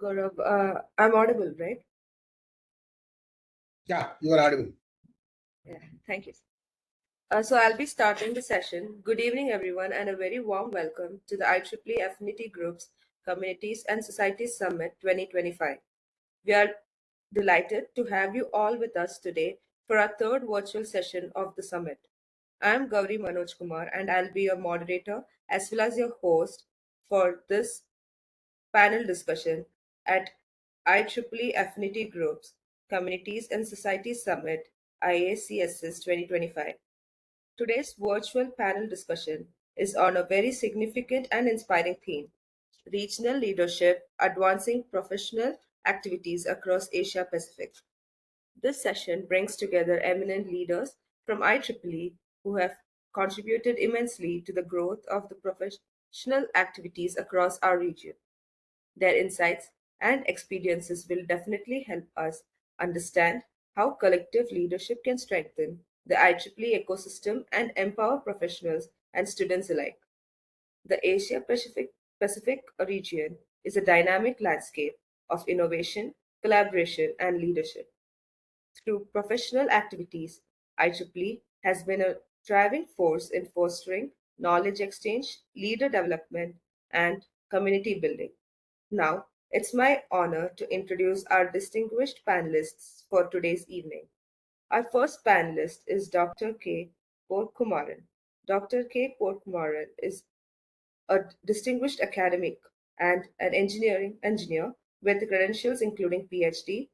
Gaurav, I'm audible, right? Yeah, you are audible. Yeah, thank you. So I'll be starting the session. Good evening, everyone, and a very warm welcome to the IEEE Affinity Groups, Communities and Societies Summit 2025. We are delighted to have you all with us today for our third virtual session of the summit. I'm Gauri Manoj Kumar, and I'll be your moderator as well as your host for this panel discussion at IEEE Affinity Groups, Communities and Societies Summit, IACSS 2025. Today's virtual panel discussion is on a very significant and inspiring theme: regional leadership advancing professional activities across Asia Pacific. This session brings together eminent leaders from IEEE who have contributed immensely to the growth of the professional activities across our region. Their insights and experiences will definitely help us understand how collective leadership can strengthen the IEEE ecosystem and empower professionals and students alike. The Asia Pacific region is a dynamic landscape of innovation, collaboration, and leadership. Through professional activities, IEEE has been a driving force in fostering knowledge exchange, leader development, and community building. Now, it's my honor to introduce our distinguished panelists for today's evening. Our first panelist is Dr. K. Porkumaran. Dr. K. Porkumaran is a distinguished academic and an engineering engineer with credentials including PhD,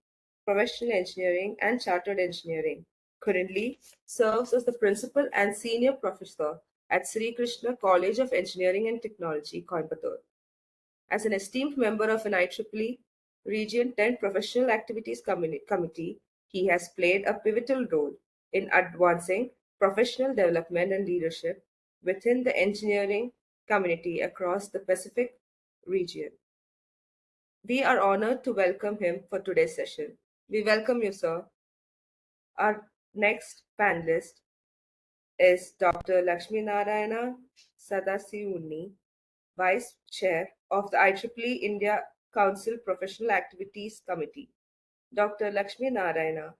professional engineering, and chartered engineering. Currently serves as the principal and senior professor at Sri Krishna College of Engineering and Technology, Coimbatore. As an esteemed member of an IEEE Region 10 Professional Activities Committee, he has played a pivotal role in advancing professional development and leadership within the engineering community across the Pacific region. We are honored to welcome him for today's session. We welcome you, sir. Our next panelist is Dr. Lakshminarayana Sadasivuni, Vice Chair of the IEEE India Council Professional Activities Committee. Dr. Lakshmi Narayana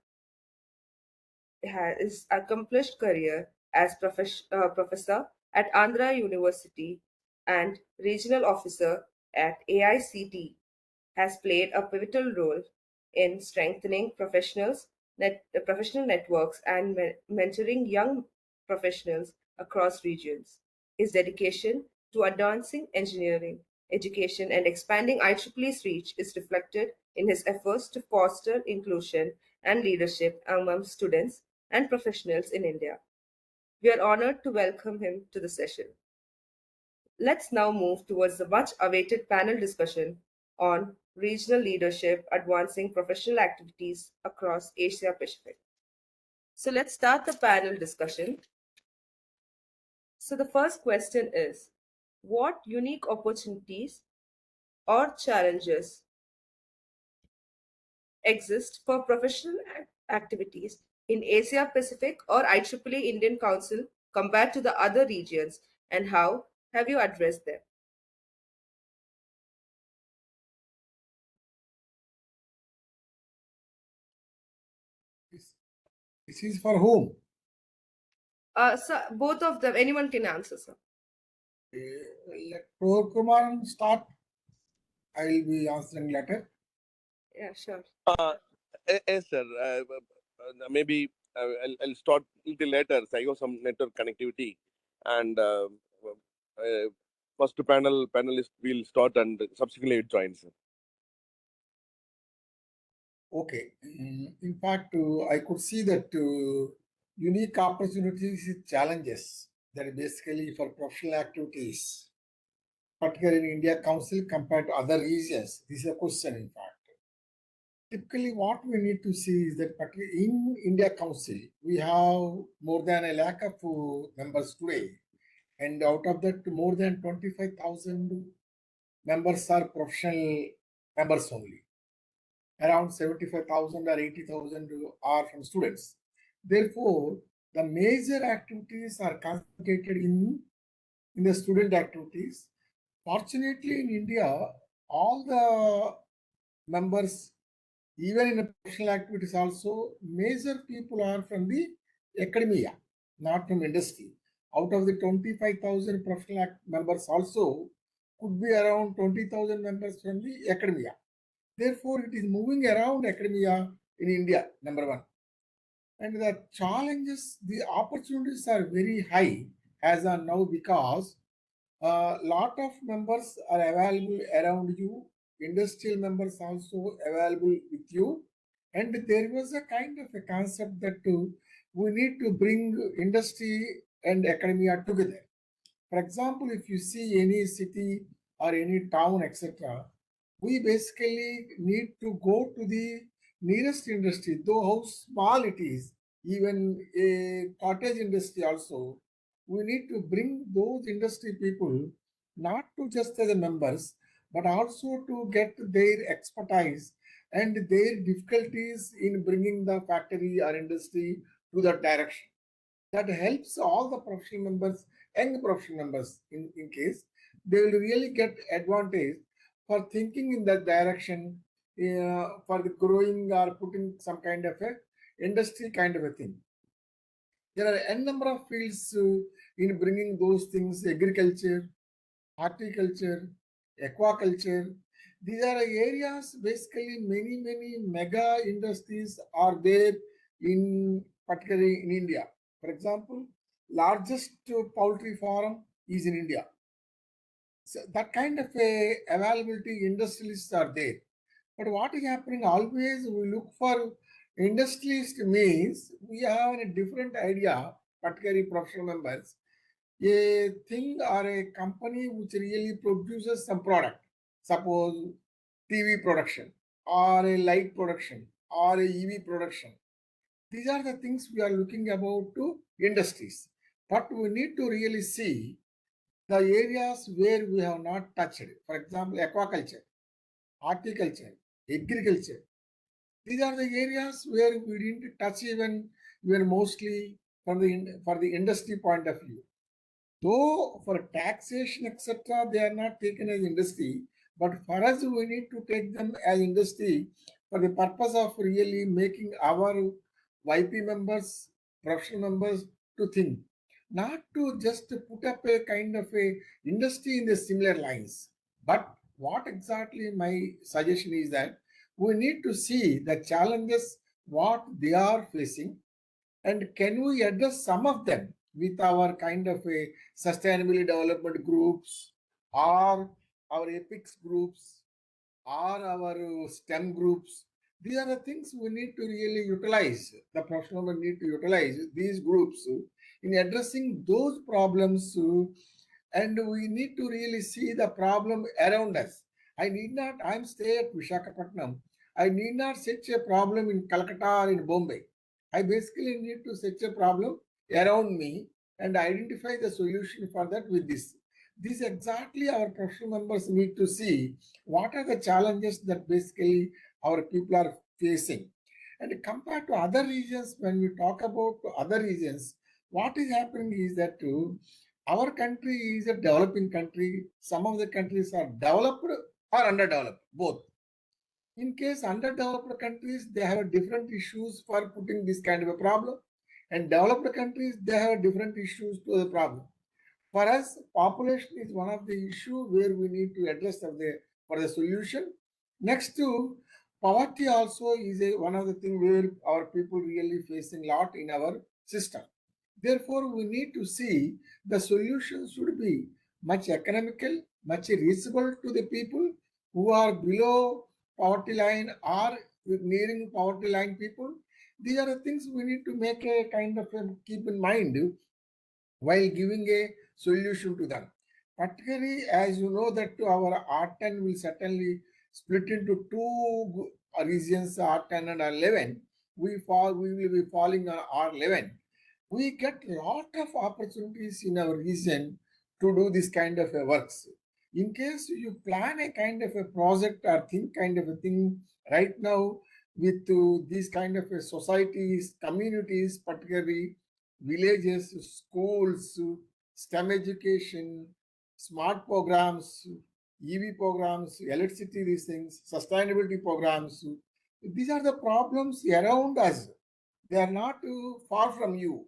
has his accomplished career as professor at Andhra University and regional officer at AICT has played a pivotal role in strengthening professional networks and mentoring young professionals across regions. His dedication to advancing engineering, education, and expanding IEEE's reach is reflected in his efforts to foster inclusion and leadership among students and professionals in India. We are honored to welcome him to the session. Let's now move towards the much awaited panel discussion on regional leadership advancing professional activities across Asia Pacific. So let's start the panel discussion. So the first question is, what unique opportunities or challenges exist for professional activities in Asia Pacific or IEEE Indian Council compared to the other regions, and how have you addressed them? This is for whom? So both of them, anyone can answer, sir. Let Kumar start. I will be answering later. Yeah, sure. Yes, sir. Maybe I'll start a little later. So I got some network connectivity, and first panelist will start and subsequently it joins. Okay. In fact, I could see that unique opportunities and challenges that are basically for professional activities, particularly in India Council compared to other regions. This is a question, in fact. Typically, what we need to see is that particularly in India Council, we have more than a lakh of members today. And out of that, more than 25,000 members are professional members only. Around 75,000 or 80,000 are from students. Therefore, the major activities are concentrated in the student activities. Fortunately, in India, all the members, even in professional activities also, major people are from the academia, not from industry. Out of the 25,000 professional members also, could be around 20,000 members from the academia. Therefore, it is moving around academia in India, number one. And the challenges, the opportunities are very high as on now because a lot of members are available around you, industrial members also available with you. And there was a kind of a concept that we need to bring industry and academia together. For example, if you see any city or any town, etc., we basically need to go to the nearest industry, though how small it is, even a cottage industry also, we need to bring those industry people not to just as members, but also to get their expertise and their difficulties in bringing the factory or industry to that direction. That helps all the professional members, young professional members, in case they will really get advantage for thinking in that direction, for the growing or putting some kind of a industry kind of a thing. There are n number of fields in bringing those things: agriculture, horticulture, aquaculture. These are areas basically many mega industries are there in particularly in India. For example, largest poultry farm is in India. So that kind of a availability industrialists are there. But what is happening always we look for industrialist means we have a different idea, particularly professional members, a thing or a company which really produces some product, suppose TV production or a light production or a EV production. These are the things we are looking about to industries. But we need to really see the areas where we have not touched. For example, aquaculture, horticulture, agriculture. These are the areas where we didn't touch even mostly for the industry point of view. Though for taxation, etc., they are not taken as industry, but for us, we need to take them as industry for the purpose of really making our YP members, professional members to think, not to just put up a kind of a industry in the similar lines. But what exactly my suggestion is that we need to see the challenges what they are facing, and can we address some of them with our kind of a sustainability development groups or our epics groups or our STEM groups? These are the things we need to really utilize. The professional will need to utilize these groups in addressing those problems, and we need to really see the problem around us. I'm stay at Vishakhapatnam. I need not set a problem in Calcutta or in Bombay. I basically need to set a problem around me and identify the solution for that with this. This exactly our professional members need to see what are the challenges that basically our people are facing. And compared to other regions, when we talk about other regions, what is happening is that our country is a developing country. Some of the countries are developed or underdeveloped, both. In case underdeveloped countries, they have different issues for putting this kind of a problem, and developed countries, they have different issues to the problem. For us, population is one of the issue where we need to address for the solution. Next to poverty also is one of the things where our people really facing lot in our system. Therefore, we need to see the solution should be much economical, much reachable to the people who are below poverty line or nearing poverty line people. These are the things we need to make a kind of keep in mind while giving a solution to them. Particularly, as you know, that our R10 will certainly split into two regions, R10 and R11. We will be falling on R11. We get a lot of opportunities in our region to do this kind of a works. In case you plan a kind of a project or think kind of a thing right now with these kind of societies, communities, particularly villages, schools, STEM education, smart programs, EV programs, electricity, these things, sustainability programs. These are the problems around us. They are not far from you.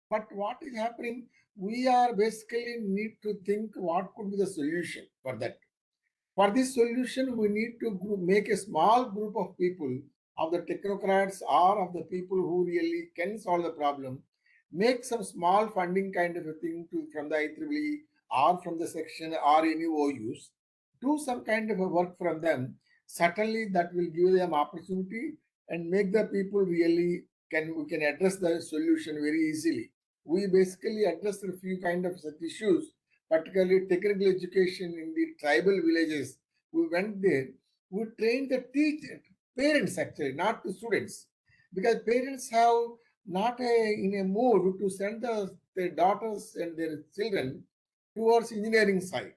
But what is happening? We are basically need to think what could be the solution for that. For this solution, we need to make a small group of people, of the technocrats or of the people who really can solve the problem, make some small funding kind of a thing from the IEEE or from the section or any OUs, do some kind of a work from them. Certainly, that will give them opportunity and make the people really we can address the solution very easily. We basically address a few kind of such issues, particularly technical education in the tribal villages. We went there. We trained the parents actually, not the students, because parents have not in a mood to send their daughters and their children towards engineering side.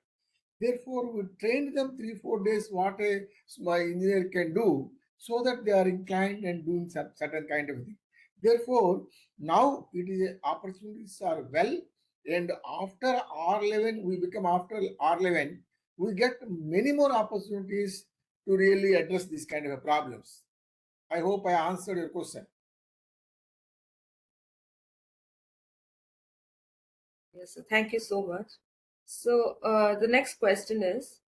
Therefore, we trained them 3 4 days what a small engineer can do, so that they are inclined and doing some certain kind of thing. Therefore, now it is opportunities are well, and after R11, we become after R11, we get many more opportunities to really address these kind of problems. I hope I answered your question. Yes, sir. Thank you so much. So, the next question is,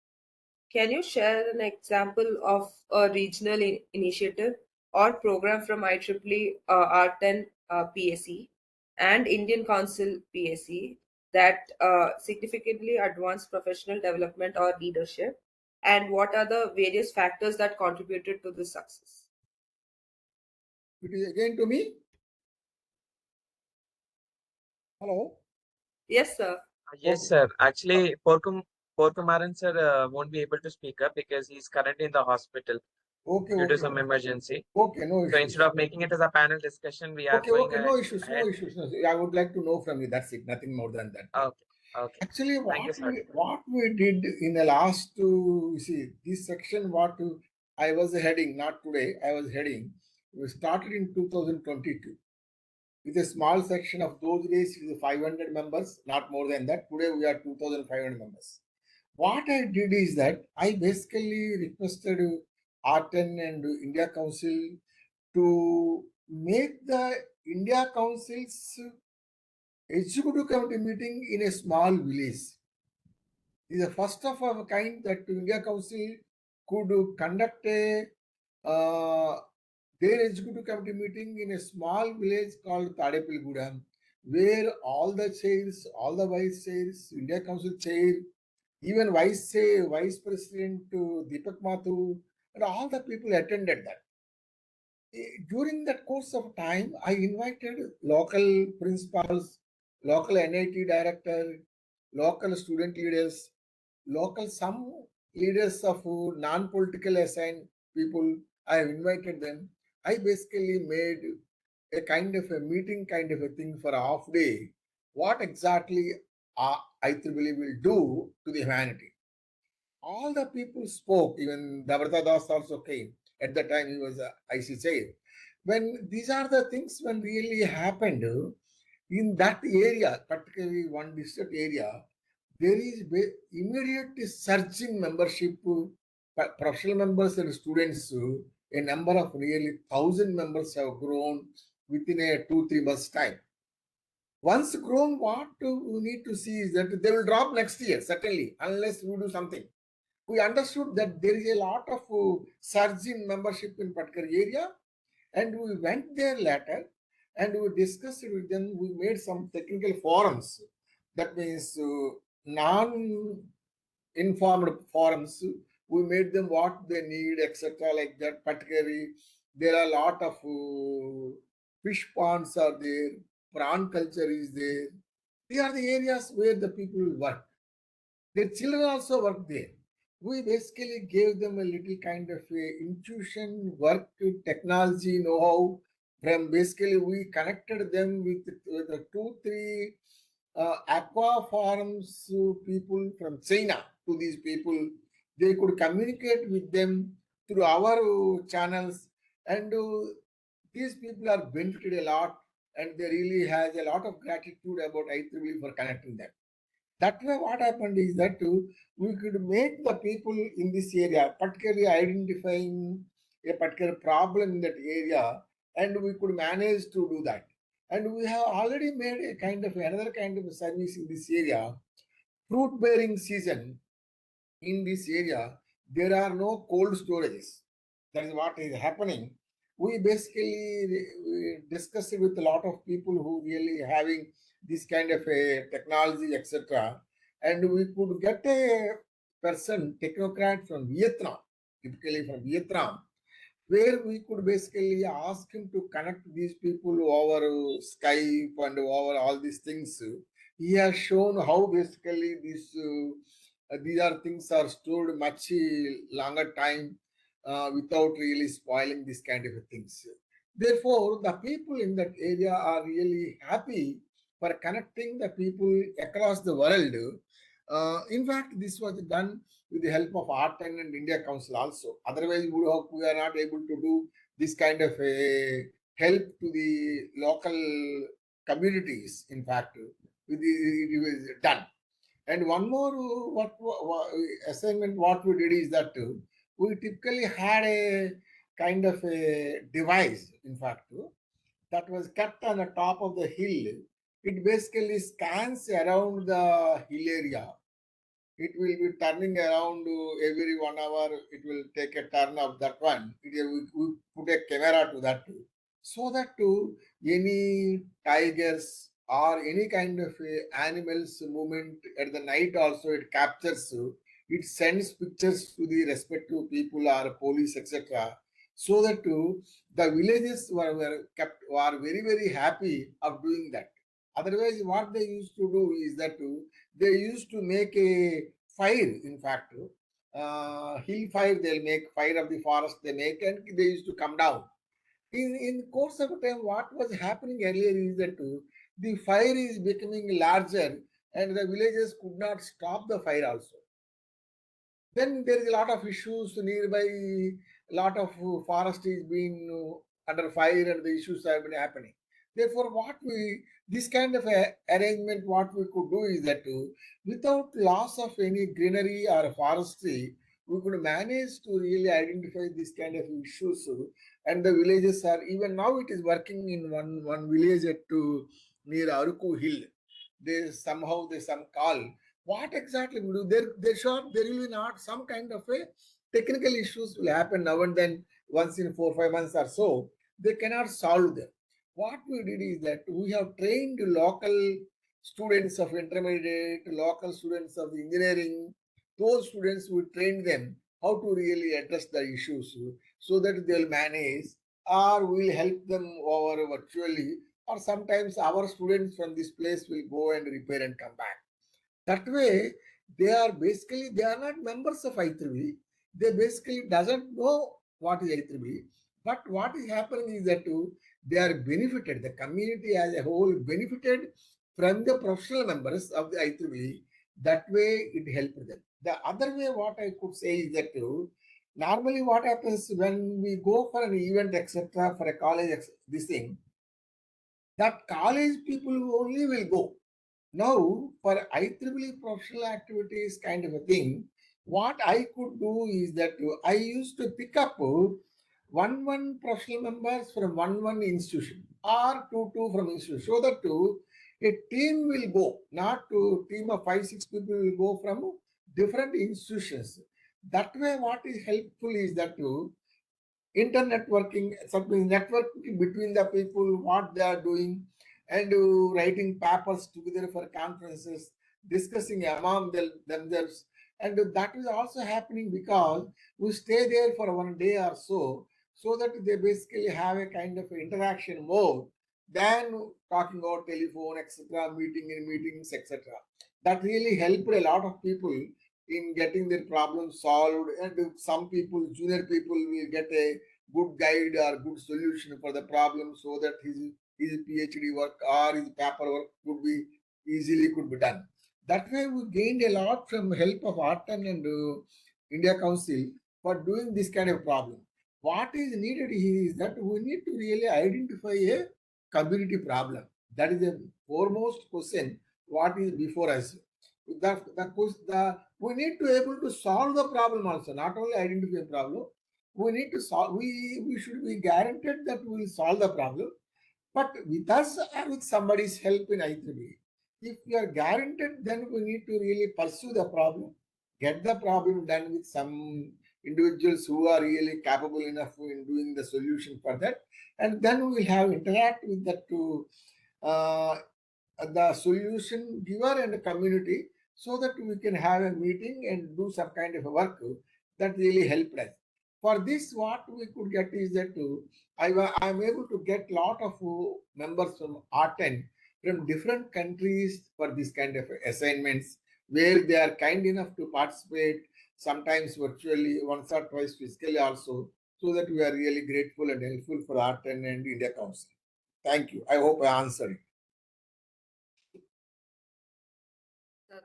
can you share an example of a regional initiative or program from IEEE R10 PAC and Indian Council PAC that significantly advanced professional development or leadership? And what are the various factors that contributed to this success? It is again to me. Hello. Yes, sir. Yes, Okay. sir. Actually, Porkumaran sir won't be able to speak up because he's currently in the hospital Okay. due to Okay. some emergency. Okay. No So instead issues. of making it as a panel discussion, we are Okay, going okay, no issues, no ahead. issues. No. I would like to know from you. That's it. Nothing more than that. Okay, okay. Actually, Thank you, sir. what we did in the last you see this section, I was heading, not today. I was heading. We started in 2022 with a small section of those days with 500 members, not more than that. Today we are 2,500 members. What I did is that I basically requested R10 and India Council to make the India Council's executive committee meeting in a small village. It is the first of a kind that India Council could conduct uh, their executive committee meeting in a small village called Tadepilgudam, where all the chairs, all the vice chairs, India Council chair, even vice president Deepak Mathu, and all the people attended that. During that course of time, I invited local principals, local NIT director, local student leaders, local some leaders of non-political assigned people. I have invited them. I basically made a kind of a meeting kind of a thing for a half day. What exactly IEEE will do to the humanity? All the people spoke, even Davrata Das also came. At the time, he was a IC chair. When these are the things when really happened in that area, particularly one district area, there is immediate surging membership, professional members and students. A number of nearly 1,000 members have grown within a 2 3 months time. Once grown, what we need to see is that they will drop next year, certainly, unless we do something. We understood that there is a lot of surge in membership in particular area, and we went there later and we discussed it with them. We made some technical forums. That means non-informed forums. We made them what they need, etc. Like that. Particularly, there are a lot of fish ponds are there. Prawn culture is there. These are the areas where the people work. Their children also work there. We basically gave them a little kind of a intuition, work, technology, know-how. From basically, we connected them with the 2 3 aqua farms people from China to these people. They could communicate with them through our channels, and these people are benefited a lot, and they really has a lot of gratitude about IEEE for connecting them. That way, what happened is that we could make the people in this area, particularly identifying a particular problem in that area, and we could manage to do that. And we have already made a kind of another kind of service in this area. Fruit bearing season in this area, there are no cold storages. That is what is happening. We basically we discussed it with a lot of people who really having this kind of a technology, etc. And we could get a person, technocrat from Vietnam, typically from Vietnam, where we could basically ask him to connect these people over Skype and over all these things. He has shown how basically these are things are stored much longer time without really spoiling this kind of things. Therefore, the people in that area are really happy for connecting the people across the world. In fact, this was done with the help of Art and India Council also. Otherwise, we are not able to do this kind of a help to the local communities. In fact, it was done. And one more assignment what we did is that we typically had a kind of a device, in fact, that was kept on the top of the hill. It basically scans around the hill area. It will be turning around every 1 hour. It will take a turn of that one. We put a camera to that too, so that to any tigers or any kind of animals movement at the night also it captures. It sends pictures to the respective people or police, etc. So that the villages were very happy of doing that. Otherwise, what they used to do is that they used to make a fire. In fact, hill fire, they'll make fire of the forest, they make, and they used to come down. In the course of time, what was happening earlier is that the fire is becoming larger, and the villagers could not stop the fire also. Then there is a lot of issues nearby, a lot of forest is being under fire, and the issues have been happening. Therefore, this kind of arrangement, what we could do is that without loss of any greenery or forestry, we could manage to really identify this kind of issues. And the villages are, even now it is working in one village at near Aruku Hill. There's some call. What exactly we do? There will be not some kind of a technical issues will happen now and then, once in 4 5 months or so. They cannot solve them. What we did is that we have trained local students of intermediate, local students of engineering. Those students, we trained them how to really address the issues, so that they'll manage, or we'll help them over virtually, or sometimes our students from this place will go and repair and come back. That way, they are not members of IEEE. They basically doesn't know what is IEEE. But what is happening is that they are benefited. The community as a whole benefited from the professional members of the IEEE. That way, it helped them. The other way, what I could say is that normally what happens when we go for an event, etc., for a college, this thing, that college people only will go. Now, for IEEE professional activities kind of a thing, what I could do is that I used to pick up one professional members from one institution, or two from institution, so that a team will go, not to team of 5 6 people will go from different institutions. That way, what is helpful is that internetworking, something networking between the people, what they are doing, and writing papers together for conferences, discussing among themselves. And that is also happening because we stay there for 1 day or so, so that they basically have a kind of interaction more than talking about telephone, etc., meeting in meetings, etc. That really helped a lot of people in getting their problems solved. And some people, junior people, will get a good guide or good solution for the problem, so that his PhD work or his paper work could be done. That way, we gained a lot from help of Artan and India Council for doing this kind of problem. What is needed here is that we need to really identify a community problem. That is the foremost question. What is before us? we need to able to solve the problem also, not only identify a problem. We need to solve. We should be guaranteed that we will solve the problem, but with us or with somebody's help in IEEE. If we are guaranteed, then we need to really pursue the problem, get the problem done with some individuals who are really capable enough in doing the solution for that, and then we will have interact with that to uh, the solution giver and the community, so that we can have a meeting and do some kind of a work that really helped us. For this, what we could get is that I am able to get lot of members from R10 from different countries for this kind of assignments, where they are kind enough to participate, sometimes virtually, once or twice physically also, so that we are really grateful and helpful for R10 and India Council. Thank you. I hope I answered.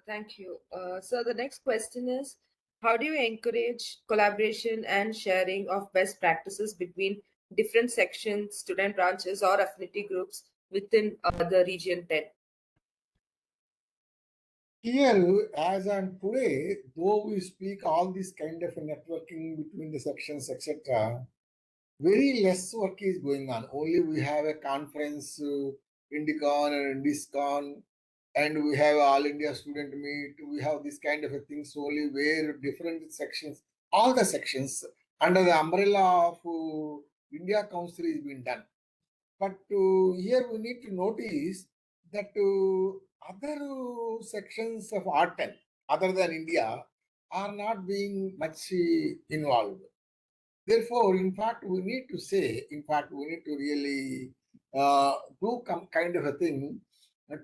Thank you. So the next question is, how do you encourage collaboration and sharing of best practices between different sections, student branches, or affinity groups within the region 10? Here, as on today, though we speak all this kind of networking between the sections, etc., very less work is going on. Only we have a conference, Indicon and Indiscon, and we have All India Student Meet. We have this kind of a things only where different sections, all the sections under the umbrella of India Council is being done. But here we need to notice that other sections of R10 other than India are not being much involved. Therefore, in fact, we need to say, in fact, we need to really do kind of a thing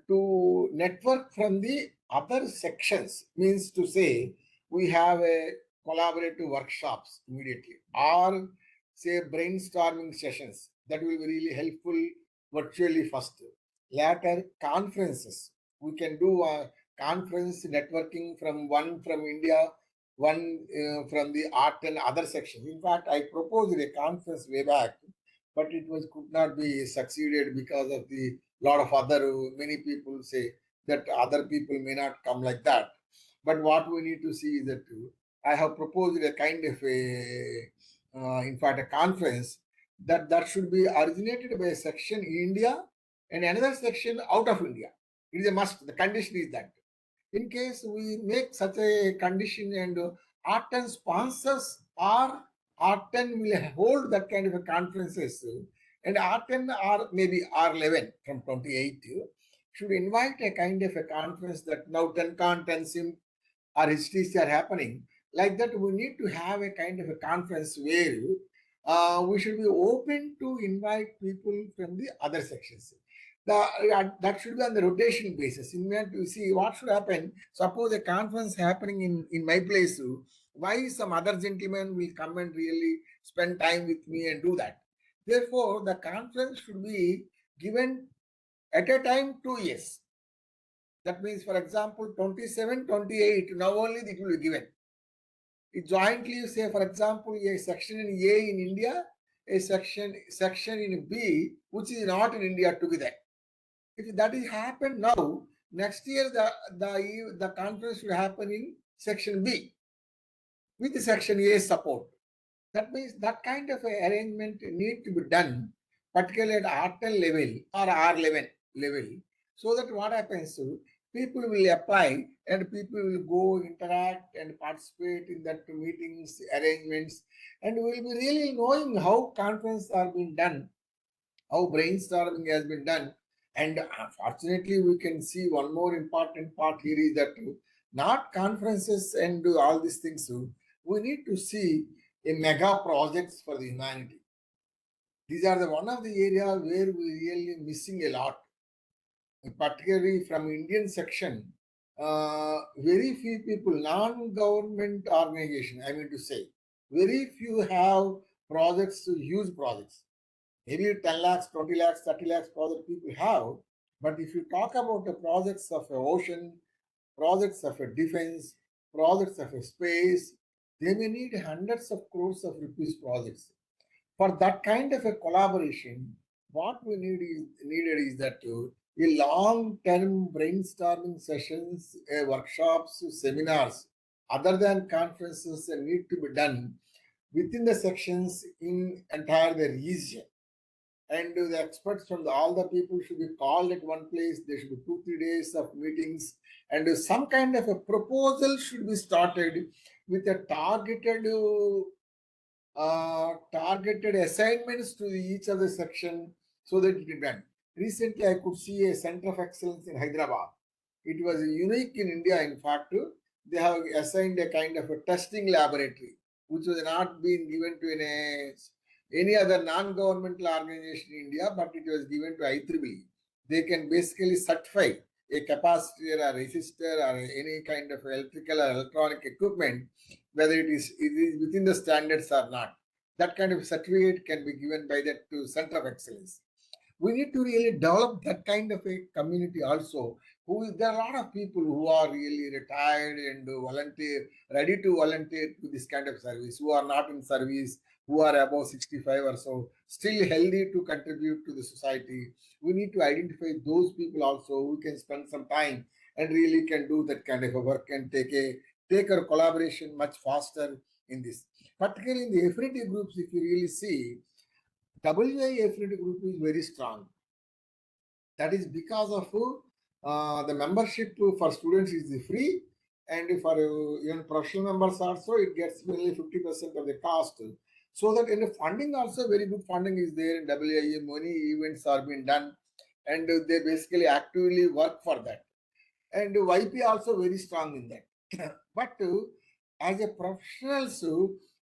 to network from the other sections. Means to say, we have a collaborative workshops immediately, or say brainstorming sessions that will be really helpful virtually first. Later, conferences. We can do a conference networking from one from India, one from the art and other sections. In fact, I proposed a conference way back, but it was could not be succeeded because of the lot of other many people say that other people may not come like that. But what we need to see is that I have proposed a kind of a in fact a conference that should be originated by a section in India and another section out of India. It is a must. The condition is that in case we make such a condition and R10 sponsors or R10 will hold that kind of a conferences, and R10 or maybe R11 from 28 should invite a kind of a conference that now 10 con 10 sim or histories are happening. Like that, we need to have a kind of a conference where we should be open to invite people from the other sections. That should be on the rotation basis. In order to see what should happen. Suppose a conference happening in my place, why some other gentleman will come and really spend time with me and do that. Therefore, the conference should be given at a time 2 years. That means, for example, 27, 28, now only it will be given. It jointly say, for example, a section in A in India, a section in B, which is not in India together. If that is happened now, next year the conference will happen in section B with the section A support. That means that kind of arrangement need to be done, particularly at R10 level or R11 level, so that what happens to people will apply and people will go interact and participate in that meetings, arrangements, and we will be really knowing how conferences are being done, how brainstorming has been done. And fortunately, we can see one more important part here is that not conferences and do all these things. We need to see a mega projects for the humanity. These are the one of the areas where we really missing a lot, particularly from Indian section. Very few people, non-government organization, I mean to say, very few have projects, huge projects. Maybe 10 lakhs, 20 lakhs, 30 lakhs project people have. But if you talk about the projects of a ocean, projects of a defense, projects of a space, they may need hundreds of crores of rupees projects. For that kind of a collaboration, what we needed is that a long-term brainstorming sessions, workshops, seminars, other than conferences need to be done within the sections in entire the region. And the experts from all the people should be called at one place. There should be 2-3 days of meetings, and some kind of a proposal should be started with a targeted assignments to each of the section so that it can be done. Recently, I could see a center of excellence in Hyderabad. It was unique in India. In fact, they have assigned a kind of a testing laboratory, which was not being given to any other non-governmental organization in India, but it was given to IEEE. They can basically certify a capacitor or resistor or any kind of electrical or electronic equipment, whether it is within the standards or not. That kind of certificate can be given by that to Center of Excellence. We need to really develop that kind of a community also. There are a lot of people who are really retired and ready to volunteer to this kind of service, who are not in service, who are above 65 or so, still healthy to contribute to the society. We need to identify those people also who can spend some time and really can do that kind of a work and take our collaboration much faster in this. Particularly in the affinity groups, if you really see, WIA affinity group is very strong. That is because of the membership for students is free, and for even professional members also, it gets only 50% of the cost. So that in the funding also, very good funding is there in WIA. Many events are being done, and they basically actively work for that. And YP also very strong in that. But as a professionals,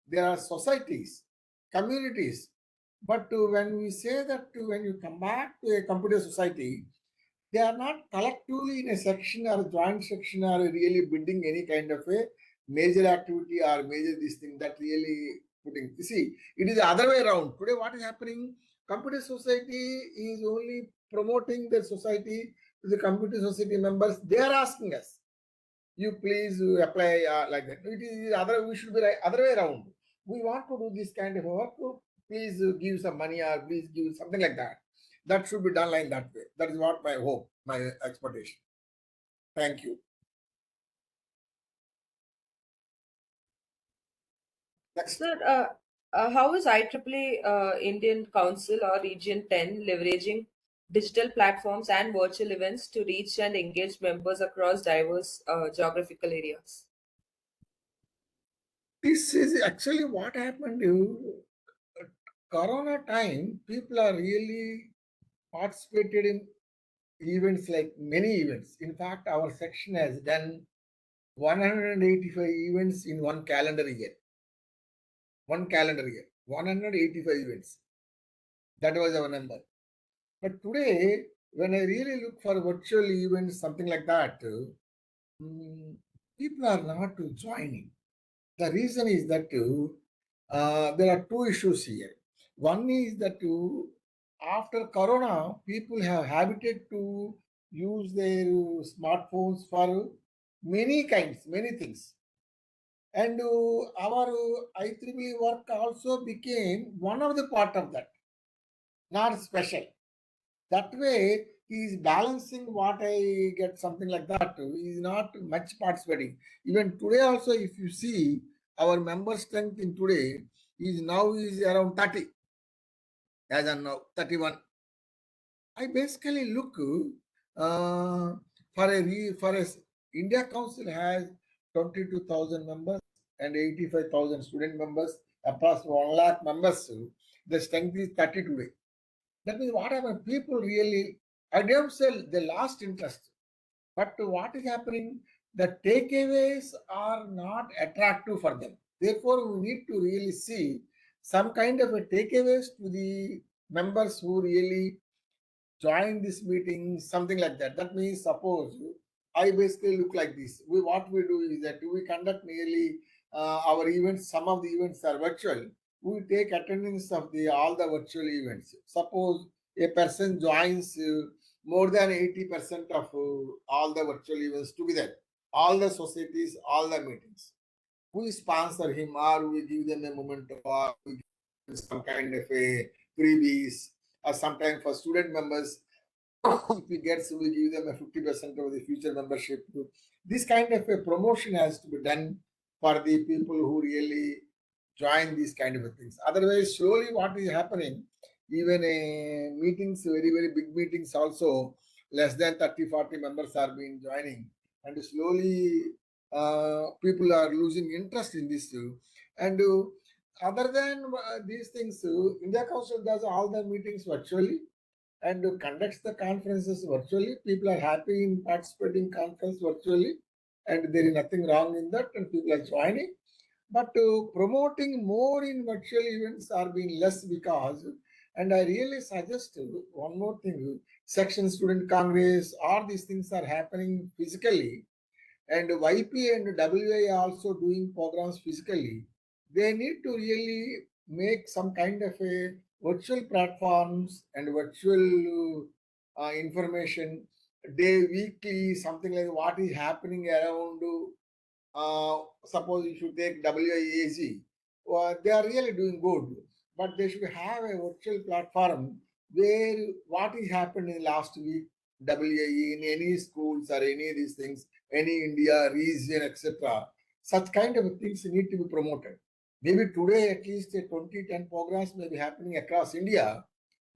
there are societies, communities. But when we say that when you come back to a computer society, they are not collectively in a section or a joint section or really building any kind of a major activity or major this thing that really putting. You see, it is the other way around. Today, what is happening? Computer society is only promoting the society to the computer society members. They are asking us, you please apply like that. It is other. We should be like other way around. We want to do this kind of work. Please give some money or please give something like that. That should be done like that way. That is what my hope, my expectation. Thank you. Next. Sir, how is IEEE Indian Council or Region 10 leveraging digital platforms and virtual events to reach and engage members across diverse geographical areas? This is actually what happened. Corona time, people are really participated in events like many events. In fact, our section has done 185 events in one calendar year. 185 events. That was our number. But today, when I really look for virtual events, something like that, people are not joining. The reason is that there are two issues here. One is that after Corona, people have habited to use their smartphones for many things. And our IEEE work also became one of the part of that, not special. That way, he is balancing what I get, something like that. He is not much participating. Even today also, if you see our member strength in today is around 30, as of now, 31. I basically look for a India Council has 22,000 members and 85,000 student members, approximately 1 lakh members. The strength is 30 today. That means what happened? People really, I don't say they lost interest, but what is happening? The takeaways are not attractive for them. Therefore, we need to really see some kind of a takeaways to the members who really join this meeting, something like that. That means, suppose I basically look like this. What we do is that we conduct nearly our events. Some of the events are virtual. We take attendance of all the virtual events. Suppose a person joins more than 80% of all the virtual events together, all the societies, all the meetings. We sponsor him, or we give them a memento, or we give them some kind of a freebies, or sometimes for student members if we get, so we give them a 50% of the future membership. This kind of a promotion has to be done for the people who really join these kind of things. Otherwise, slowly what is happening, even meetings, very, very big meetings also, less than 30, 40 members are being joining. And slowly people are losing interest in this too. And other than these things, India Council does all the meetings virtually and conducts the conferences virtually. People are happy in participating conference virtually, and there is nothing wrong in that, and people are joining. But promoting more in virtual events are being less because, and I really suggest one more thing: Section Student Congress, all these things are happening physically, and YP and WA also doing programs physically. They need to really make some kind of a virtual platforms and virtual information day, weekly, something like what is happening around. Suppose you should take WIAG, they are really doing good, but they should have a virtual platform where what is happened in last week, WIE in any schools or any of these things, any India region, etc. Such kind of things need to be promoted. Maybe today at least 2010 programs may be happening across India,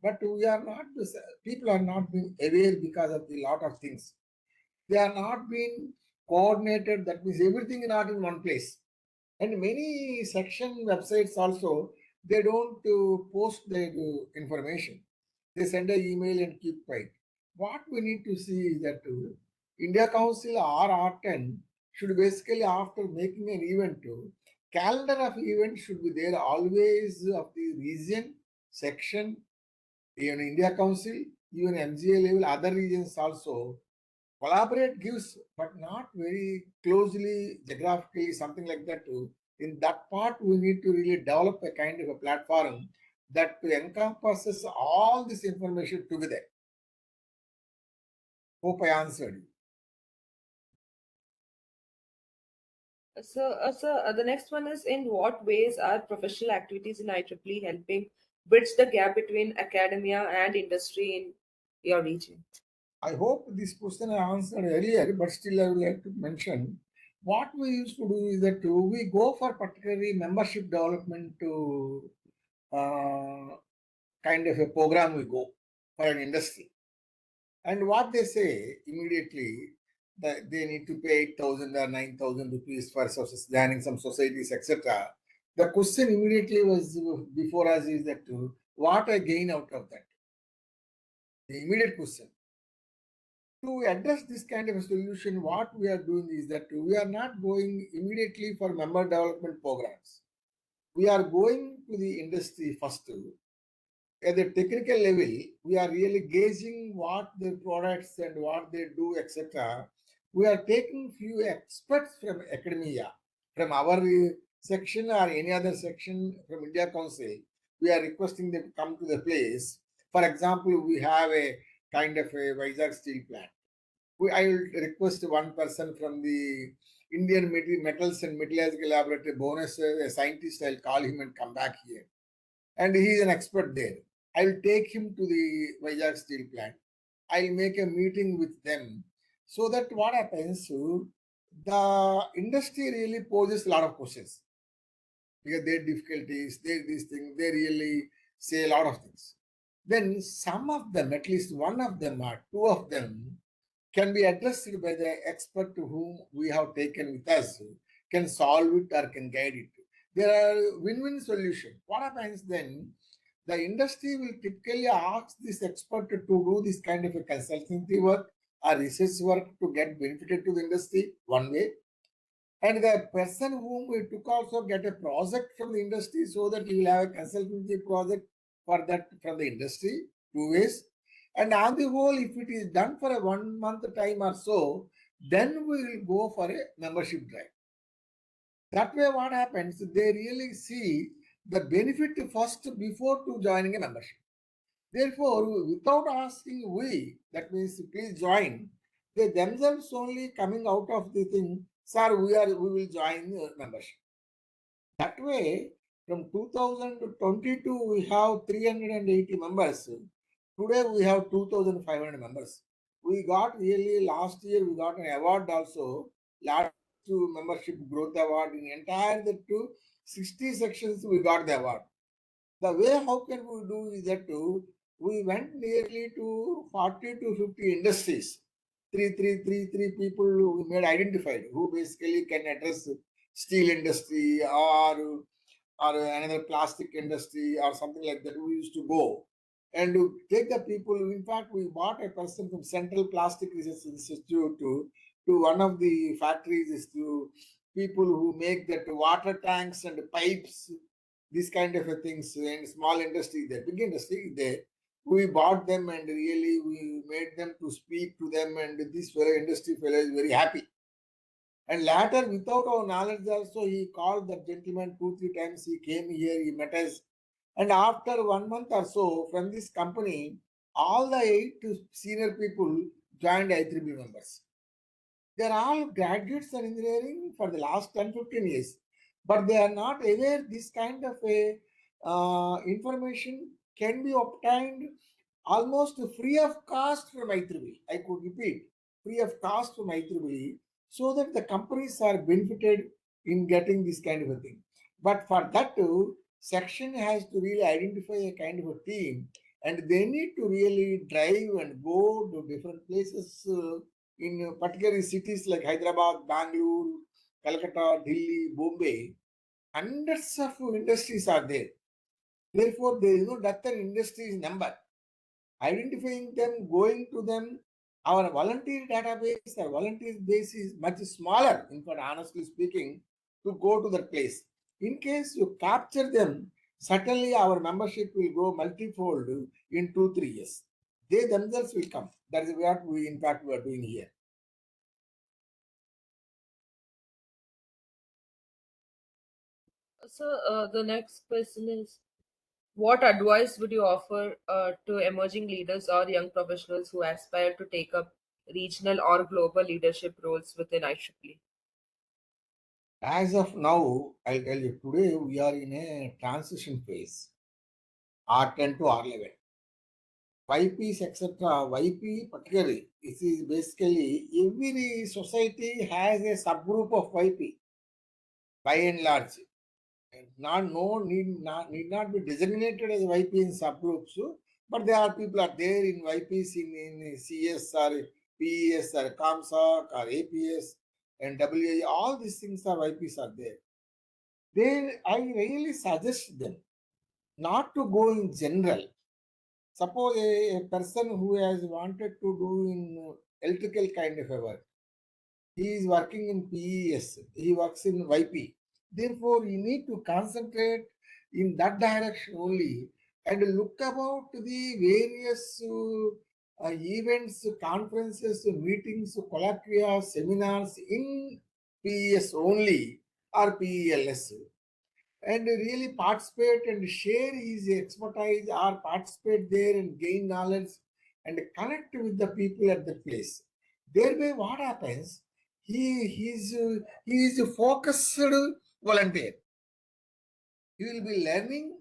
but we are not, people are not being aware because of the lot of things. They are not being coordinated. That means everything is not in one place. And many section websites also, they don't post their information. They send an email and keep quiet. What we need to see is that India Council or R10 should basically, after making an event, calendar of events should be there always of the region, section, even India Council, even MGA level, other regions also. Collaborate gives, but not very closely geographically, something like that too. In that part, we need to really develop a kind of a platform that encompasses all this information together. Hope I answered you. So, the next one is, in what ways are professional activities in IEEE helping bridge the gap between academia and industry in your region? I hope this question I answered earlier, but still I would like to mention what we used to do is that we go for particularly membership development to kind of a program we go for an industry. And what they say immediately that they need to pay 8,000 or 9,000 rupees for joining some societies, etc. The question immediately was before us is that what I gain out of that? The immediate question. To address this kind of a solution, what we are doing is that we are not going immediately for member development programs. We are going to the industry first. At the technical level, we are really gauging what the products and what they do, etc. We are taking few experts from academia, from our section or any other section from India Council. We are requesting them to come to the place. For example, we have a kind of a Vizag steel plant. I will request one person from the Indian Metals and Metallurgical Laboratory bonus, a scientist. I'll call him and come back here. And he is an expert there. I will take him to the Vizag steel plant. I'll make a meeting with them so that what happens, the industry really poses a lot of questions because their difficulties, their these things, they really say a lot of things. Then some of them, at least one of them or two of them, can be addressed by the expert to whom we have taken with us, can solve it or can guide it. There are win-win solutions. What happens then? The industry will typically ask this expert to do this kind of a consultancy work or research work to get benefited to the industry one way. And the person whom we took also get a project from the industry so that he will have a consultancy project for that from the industry, two ways. And on the whole, if it is done for a 1 month time or so, then we will go for a membership drive. That way, what happens, they really see the benefit first before to joining a membership. Therefore, without asking that means please join, they themselves only coming out of the thing, sir, we will join the membership. That way, from 2022, we have 380 members. Today we have 2,500 members. We got really last year we got an award also, last to membership growth award in entire the 60 sections we got the award. The way how can we do is that we went nearly to 40 to 50 industries. Three people we made identified who basically can address steel industry or another plastic industry or something like that. We used to go and to take the people. In fact, we bought a person from Central Plastic Research Institute to one of the factories is to people who make that water tanks and pipes, these kind of things, and small industry there, big industry there. We bought them and really we made them to speak to them, and this fellow industry fellow is very happy. And later, without our knowledge also, he called that gentleman 2, 3 times. He came here, he met us. And after 1 month or so, from this company, all the 8 senior people joined I3B members. They're all graduates in engineering for the last 10, 15 years. But they are not aware this kind of a information can be obtained almost free of cost from I3B. I could repeat, free of cost from I3B, so that the companies are benefited in getting this kind of a thing. But for that too, section has to really identify a kind of a team, and they need to really drive and go to different places in particular cities like Hyderabad, Bangalore, Calcutta, Delhi, Bombay. Hundreds of industries are there. Therefore, there is no death and industries number. Identifying them, going to them, our volunteer database, our volunteer base is much smaller, in fact, honestly speaking, to go to that place. In case you capture them, certainly our membership will grow multifold in 2, 3 years. They themselves will come. That is what we, in fact, we are doing here. So the next question is, what advice would you offer to emerging leaders or young professionals who aspire to take up regional or global leadership roles within IEEE? As of now, I'll tell you, today we are in a transition phase, R10 to R11. YPs, etc. YP particularly, this is basically every society has a subgroup of YP by and large. And need not be designated as YP in subgroups, but there are people are there in YPs in CS or PES or COMSOC or APS and WA. All these things are YPs are there. Then I really suggest them not to go in general. Suppose a person who has wanted to do in electrical kind of a work, he is working in PES, he works in YP. Therefore, you need to concentrate in that direction only and look about the various events, conferences, meetings, colloquia, seminars in PES only or PELS, and really participate and share his expertise or participate there and gain knowledge and connect with the people at the place. Thereby, what happens? He is a focused volunteer. He will be learning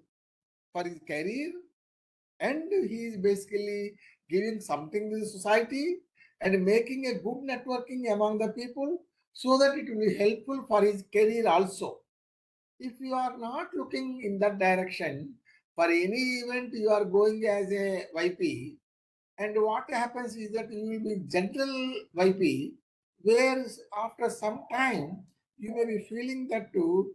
for his career, and he is basically giving something to the society and making a good networking among the people, so that it will be helpful for his career also. If you are not looking in that direction, for any event you are going as a YP, and what happens is that you will be general YP, where after some time you may be feeling that too,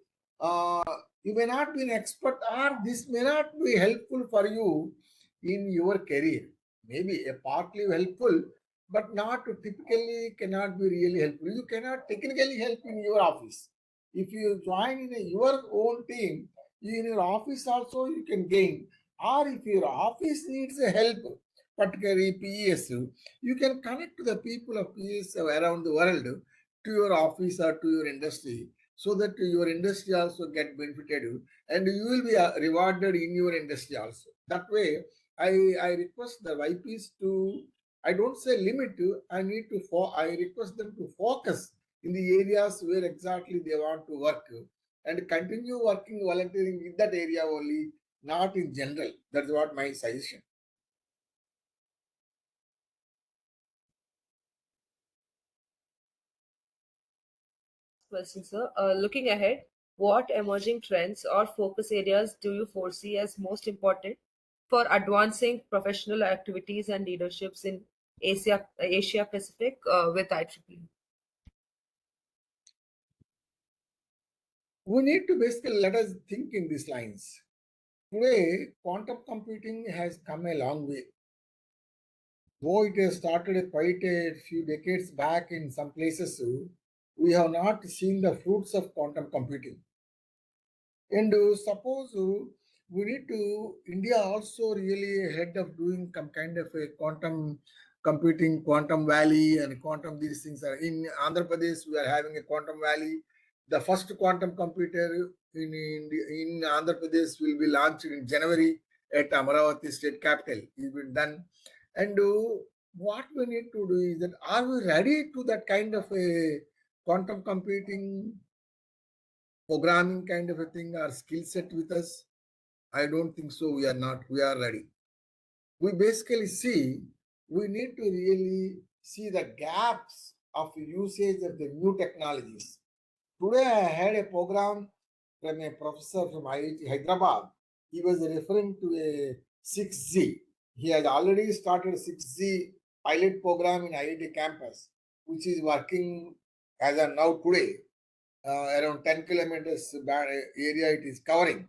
you may not be an expert, or this may not be helpful for you in your career. Maybe a partly helpful, but not typically cannot be really helpful. You cannot technically help in your office. If you join in your own team, in your office also you can gain. Or if your office needs a help, particularly PESU, you can connect to the people of PESU around the world to your office or to your industry, so that your industry also get benefited and you will be rewarded in your industry also. That way, I request the YPs to, I don't say limit, I request them to focus in the areas where exactly they want to work and continue working volunteering in that area only, not in general. That's what my suggestion. question, sir. Looking ahead, what emerging trends or focus areas do you foresee as most important for advancing professional activities and leaderships in Asia Pacific with IEEE? We need to basically let us think in these lines. Today, quantum computing has come a long way. Though it has started quite a few decades back in some places, we have not seen the fruits of quantum computing. And suppose we need to, India also really ahead of doing some kind of a quantum computing, quantum valley and quantum, these things are in Andhra Pradesh, we are having a quantum valley. The first quantum computer in Andhra Pradesh will be launched in January at Amaravati state capital. It's been done. And what we need to do is that, are we ready to that kind of a quantum computing programming kind of a thing or skill set with us? I don't think so. We are not. We are ready. We basically see, we need to really see the gaps of usage of the new technologies. Today I had a program from a professor from IIT Hyderabad. He was referring to a 6G. He has already started 6G pilot program in IIT campus, which is working as of now today. Around 10 kilometers area it is covering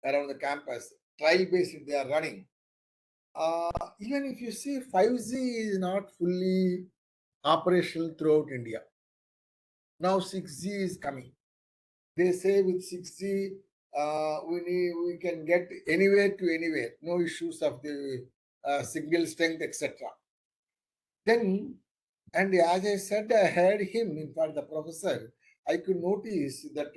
around the campus. Trial based they are running. Even if you see 5G is not fully operational throughout India. Now 6G is coming. They say with 6G, we can get anywhere to anywhere, no issues of the signal strength, etc. Then, and as I said, I heard him, in fact, the professor, I could notice that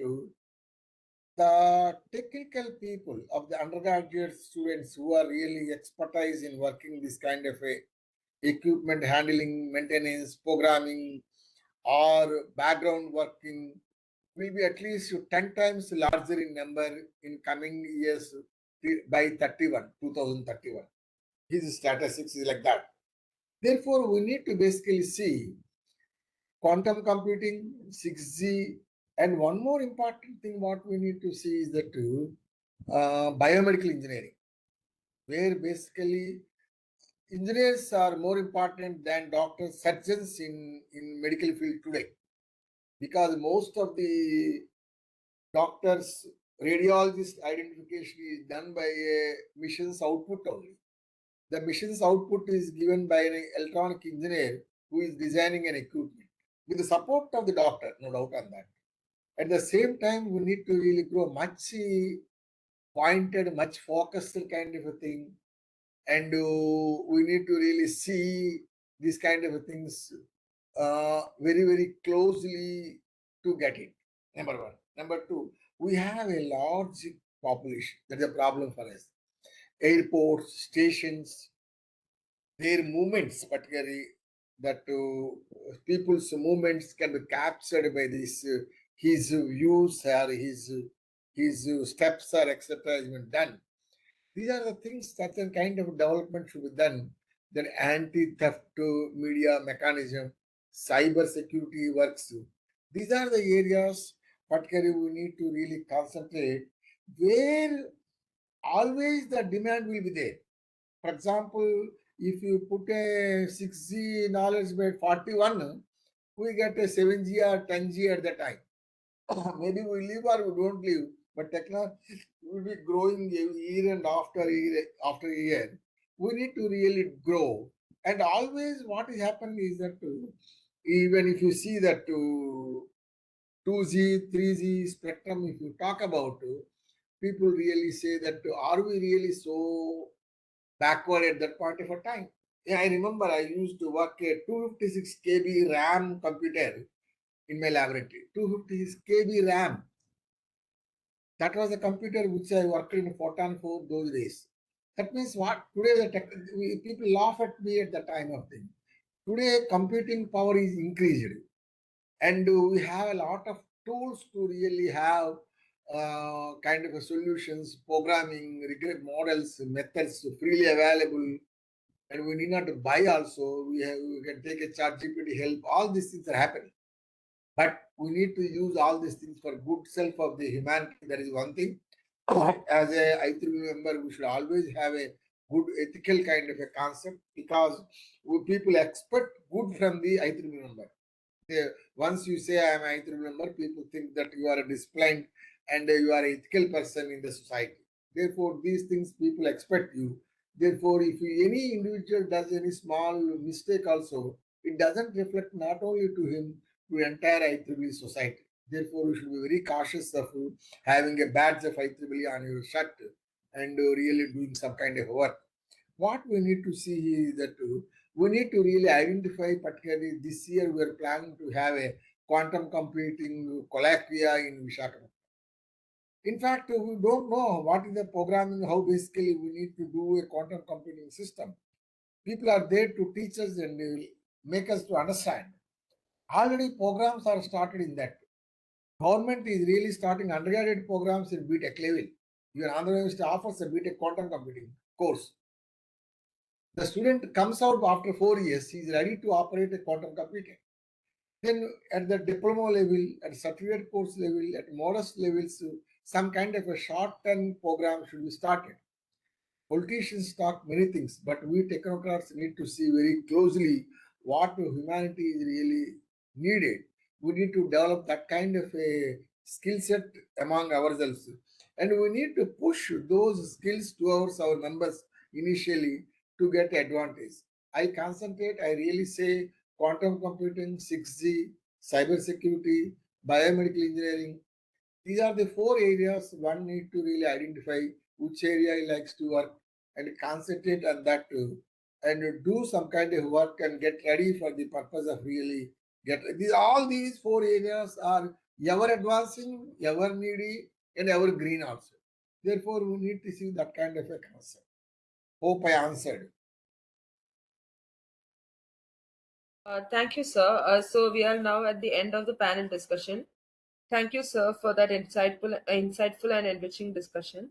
the technical people of the undergraduate students who are really expertise in working this kind of a equipment handling, maintenance, programming, or background working will be at least 10 times larger in number in coming years by 2031. His statistics is like that. Therefore, we need to basically see quantum computing, 6G, and one more important thing what we need to see is that biomedical engineering, where basically engineers are more important than doctors, surgeons in medical field today, because most of the doctors, radiologist identification is done by a mission's output only. The mission's output is given by an electronic engineer who is designing an equipment with the support of the doctor, no doubt on that. At the same time, we need to really grow much pointed, much focused kind of a thing. And we need to really see these kind of things very, very closely to get it. Number one. Number two, we have a large population. That's a problem for us. Airports, stations, their movements, particularly that people's movements can be captured by this, his views or his steps or etc. has been done. These are the things that a kind of development should be done. Then anti-theft media mechanism, cyber security works. These are the areas particularly we need to really concentrate, where always the demand will be there. For example, if you put a 6G knowledge by 41, we get a 7G or 10G at the time. Maybe we live or we don't live, but technology will be growing year and after year. We need to really grow. And always what is happening is that even if you see that 2G, 3G spectrum, if you talk about, people really say that are we really so backward at that point of a time? Yeah, I remember I used to work a 256 KB RAM computer in my laboratory. 256 KB RAM. That was a computer which I worked in Photon for those days. That means what? Today people laugh at me at the time of thing. Today computing power is increased, and we have a lot of tools to really have kind of a solutions, programming, regret models, methods freely available, and we need not to buy also. We can take a chat GPT help. All these things are happening. But we need to use all these things for good self of the humanity. That is one thing. As a IEEE member, we should always have a good ethical kind of a concept, because people expect good from the IEEE member. Once you say I am an IEEE member, people think that you are a disciplined and you are an ethical person in the society. Therefore, these things people expect you. Therefore, if any individual does any small mistake also, it doesn't reflect not only to him, to entire IEEE society. Therefore, you should be very cautious of having a badge of IEEE on your shirt and really doing some kind of work. What we need to see is that we need to really identify, particularly this year, we are planning to have a quantum computing colloquia in Visakhapatnam. In fact, we don't know what is the programming, how basically we need to do a quantum computing system. People are there to teach us and make us to understand. Already programs are started in that. Government is really starting undergraduate programs in BTech level. Even Andhra University offers a BTech quantum computing course. The student comes out after 4 years, he is ready to operate a quantum computer. Then at the diploma level, at certificate course level, at modest levels, some kind of a short-term program should be started. Politicians talk many things, but we technocrats need to see very closely what humanity is really needed. We need to develop that kind of a skill set among ourselves. And we need to push those skills towards our members initially to get advantage. I concentrate, I really say quantum computing, 6G, cybersecurity, biomedical engineering. These are the four areas one need to really identify which area he likes to work and concentrate on that too, and do some kind of work and get ready for the purpose of really get these. All these four areas are ever advancing, ever needy, and ever green also. Therefore, we need to see that kind of a concept. Hope I answered. Thank you, sir. So we are now at the end of the panel discussion. Thank you, sir, for that insightful and enriching discussion.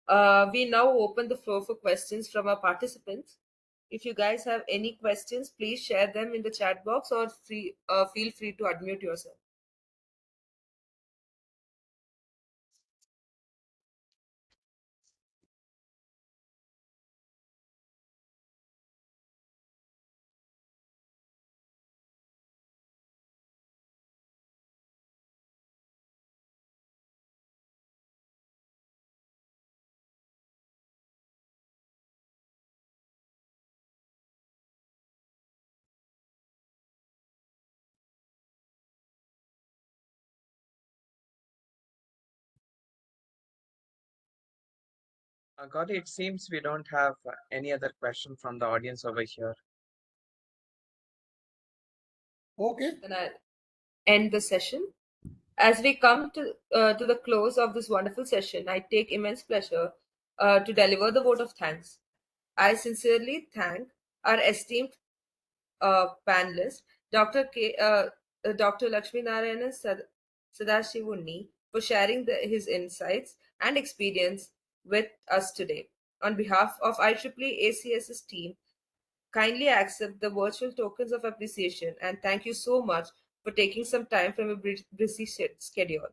We now open the floor for questions from our participants. If you guys have any questions, please share them in the chat box or feel free to unmute yourself. God, it seems we don't have any other question from the audience over here. Okay. Then I'll end the session. As we come to the close of this wonderful session, I take immense pleasure to deliver the vote of thanks. I sincerely thank our esteemed panelist, Dr. Lakshminarayana Sadasivuni, for sharing his insights and experience with us today. On behalf of IEEE ACSS team, kindly accept the virtual tokens of appreciation and thank you so much for taking some time from a busy schedule.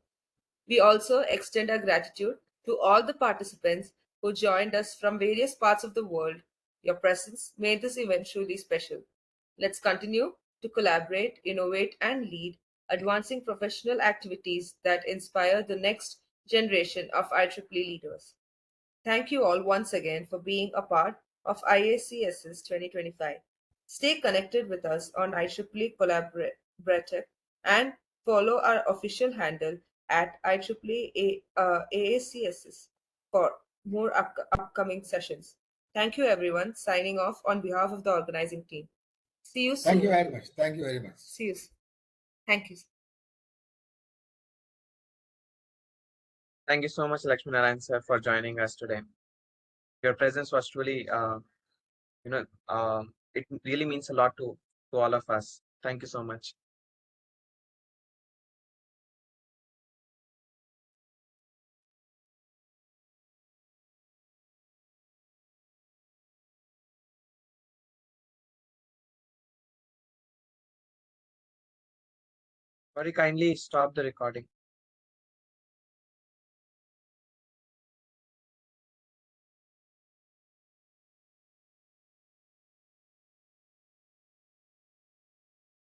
We also extend our gratitude to all the participants who joined us from various parts of the world. Your presence made this event truly special. Let's continue to collaborate, innovate, and lead, advancing professional activities that inspire the next generation of IEEE leaders. Thank you all once again for being a part of IACSS 2025. Stay connected with us on IEEE Collaborative and follow our official handle at IEEE AACSS for more upcoming sessions. Thank you, everyone. Signing off on behalf of the organizing team. See you soon. Thank you very much. Thank you very much. See you. Thank you. Thank you so much, Lakshminarayana sir, for joining us today. Your presence was truly, it really means a lot to all of us. Thank you so much. Could you kindly stop the recording?